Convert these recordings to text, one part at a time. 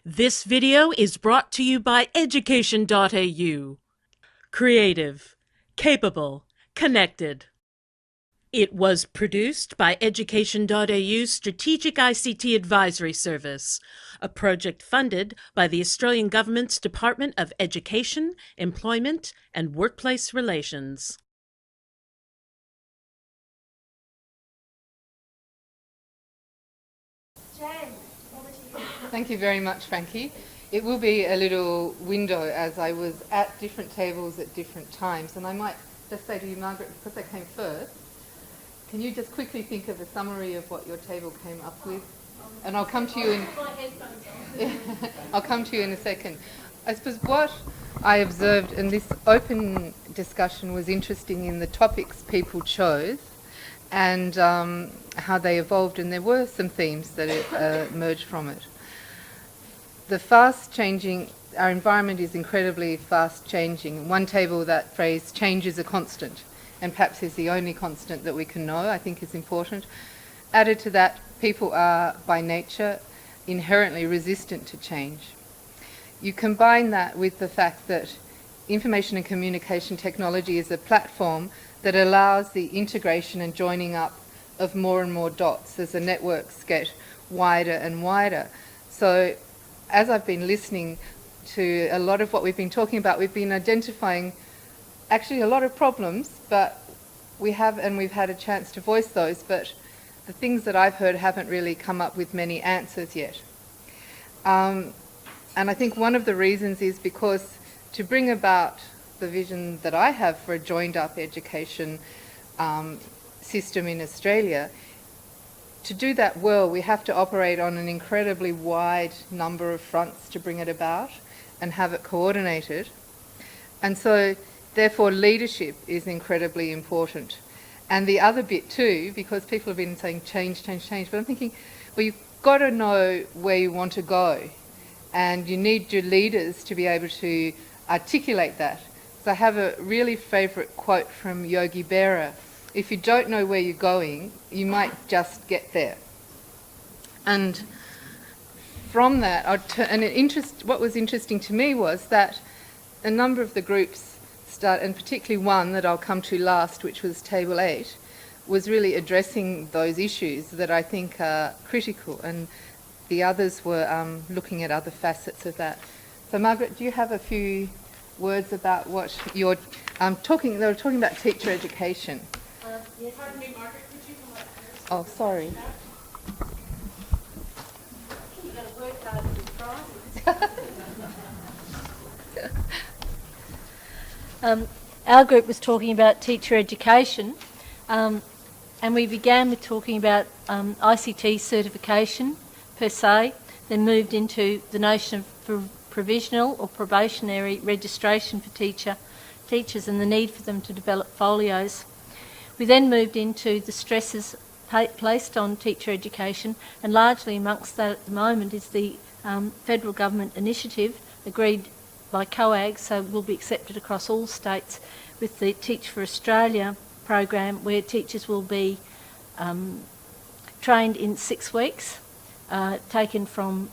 This video is brought to you by education.au. Creative, capable, connected. It was produced by education.au's Strategic ICT Advisory Service, a project funded by the Australian Government's Department of Education, Employment and Workplace Relations. Thank you very much, Frankie. It will be a little window as I was at different tables at different times, and I might just say to you, Margaret, because I came first, can you just quickly think of a summary of what your table came up with? And I'll come to you I'll come to you in a second. I suppose what I observed, and this open discussion was interesting in the topics people chose and how they evolved, and there were some themes that emerged from it. The fast changing, our environment is incredibly fast changing. One table, that phrase, change is a constant, and perhaps is the only constant that we can know, I think is important. Added to that, people are by nature inherently resistant to change. You combine that with the fact that information and communication technology is a platform that allows the integration and joining up of more and more dots as the networks get wider and wider. So as I've been listening to a lot of what we've been talking about, we've been identifying actually a lot of problems, but we've had a chance to voice those, but the things that I've heard haven't really come up with many answers yet. And I think one of the reasons is because to bring about the vision that I have for a joined-up education system in Australia, to do that well, we have to operate on an incredibly wide number of fronts to bring it about and have it coordinated. And so, therefore, leadership is incredibly important. And the other bit too, because people have been saying change, change, change, but I'm thinking, well, you've got to know where you want to go, and you need your leaders to be able to articulate that. So I have a really favourite quote from Yogi Berra: if you don't know where you're going, you might just get there. And from that, what was interesting to me was that a number of the groups and particularly one that I'll come to last, which was Table 8, was really addressing those issues that I think are critical, and the others were looking at other facets of that. So Margaret, do you have a few words about what you're talking? They were talking about teacher education. Yes. Pardon me, Margaret, could you come up first? Oh, sorry. You've got to work hard to be prizes. Our group was talking about teacher education, and we began with talking about ICT certification per se, then moved into the notion of provisional or probationary registration for teachers and the need for them to develop folios. We then moved into the stresses placed on teacher education, and largely amongst that at the moment is the federal government initiative agreed by COAG, so will be accepted across all states, with the Teach for Australia program, where teachers will be trained in 6 weeks, taken from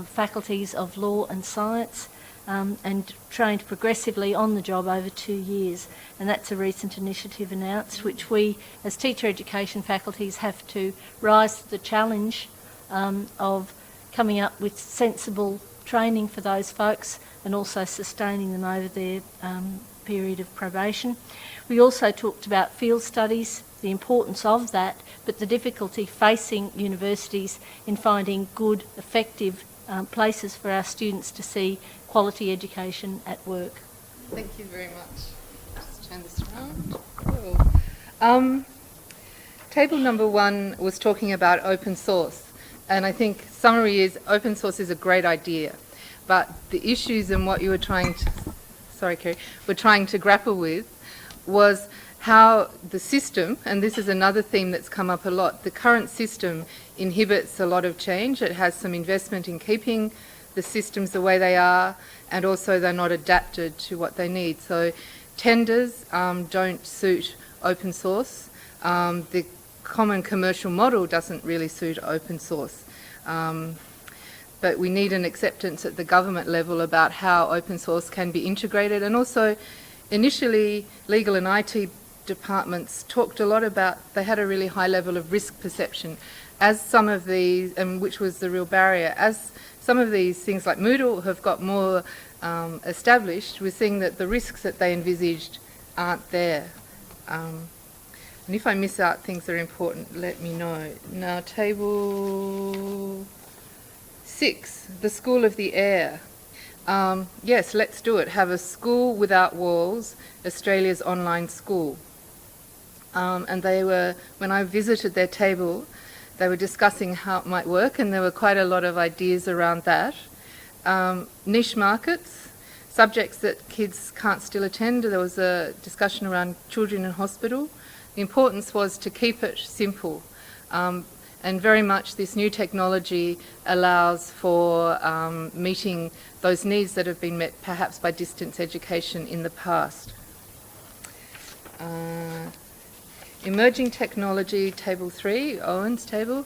faculties of law and science, and trained progressively on the job over 2 years. And that's a recent initiative announced, which we as teacher education faculties have to rise to the challenge of coming up with sensible training for those folks and also sustaining them over their period of probation. We also talked about field studies, the importance of that, but the difficulty facing universities in finding good, effective places for our students to see quality education at work. Thank you very much. Just turn this around. Table number 1 was talking about open source, and I think summary is open source is a great idea, but the issues and what you were trying to grapple with was how the system, and this is another theme that's come up a lot, the current system inhibits a lot of change. It has some investment in keeping the systems the way they are, and also they're not adapted to what they need. So tenders don't suit open source. The common commercial model doesn't really suit open source. but we need an acceptance at the government level about how open source can be integrated. And also, initially, legal and IT departments talked a lot about, they had a really high level of risk perception. As some of these, and which was the real barrier, as some of these things like Moodle have got more established, we're seeing that the risks that they envisaged aren't there. And if I miss out things that are important, let me know. Now, table 6, the School of the Air. Yes, let's do it. Have a school without walls, Australia's online school. And they were, when I visited their table, they were discussing how it might work, and there were quite a lot of ideas around that. Niche markets, subjects that kids can't still attend. There was a discussion around children in hospital. The importance was to keep it simple. And very much this new technology allows for meeting those needs that have been met perhaps by distance education in the past. Emerging technology, table 3, Owen's table.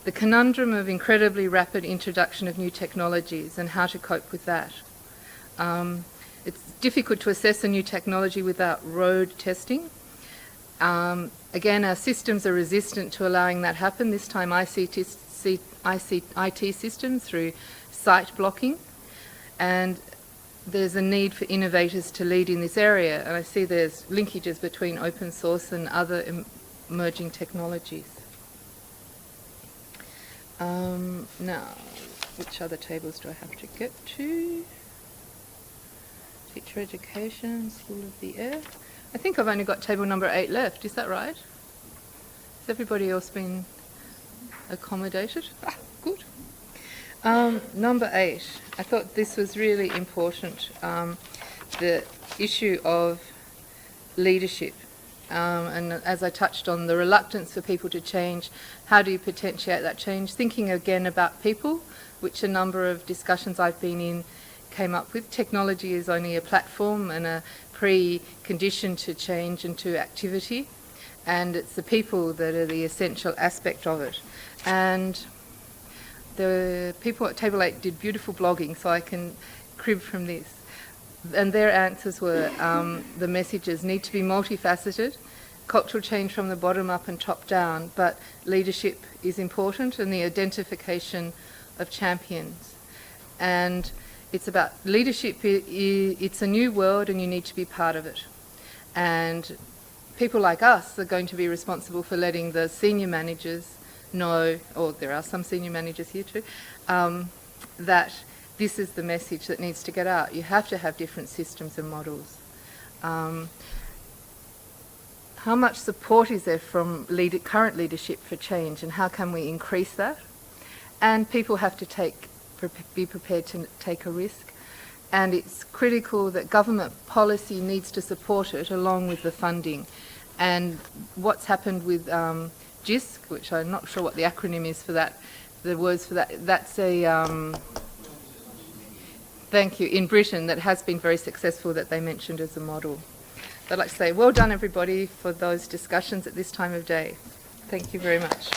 The conundrum of incredibly rapid introduction of new technologies and how to cope with that. It's difficult to assess a new technology without road testing. Again, our systems are resistant to allowing that happen, this time IT systems through site blocking. And there's a need for innovators to lead in this area, and I see there's linkages between open source and other emerging technologies. Now, which other tables do I have to get to? Teacher education, School of the Air. I think I've only got table number 8 left, is that right? Has everybody else been accommodated? Good. Number 8, I thought this was really important, the issue of leadership. And as I touched on, the reluctance for people to change, how do you potentiate that change? Thinking again about people, which a number of discussions I've been in came up with. Technology is only a platform and a precondition to change and to activity, and it's the people that are the essential aspect of it. And the people at table 8 did beautiful blogging, so I can crib from this. And their answers were the messages need to be multifaceted, cultural change from the bottom up and top down, but leadership is important, and the identification of champions. And it's about leadership, it's a new world and you need to be part of it. And people like us are going to be responsible for letting the senior managers know, or there are some senior managers here too, that this is the message that needs to get out. You have to have different systems and models. How much support is there from current leadership for change, and how can we increase that? And people have to be prepared to take a risk. And it's critical that government policy needs to support it along with the funding. And what's happened with GISC, which I'm not sure what the acronym is for that, the words for that, that's a, thank you, in Britain, that has been very successful, that they mentioned as a model. I'd like to say well done everybody for those discussions at this time of day. Thank you very much.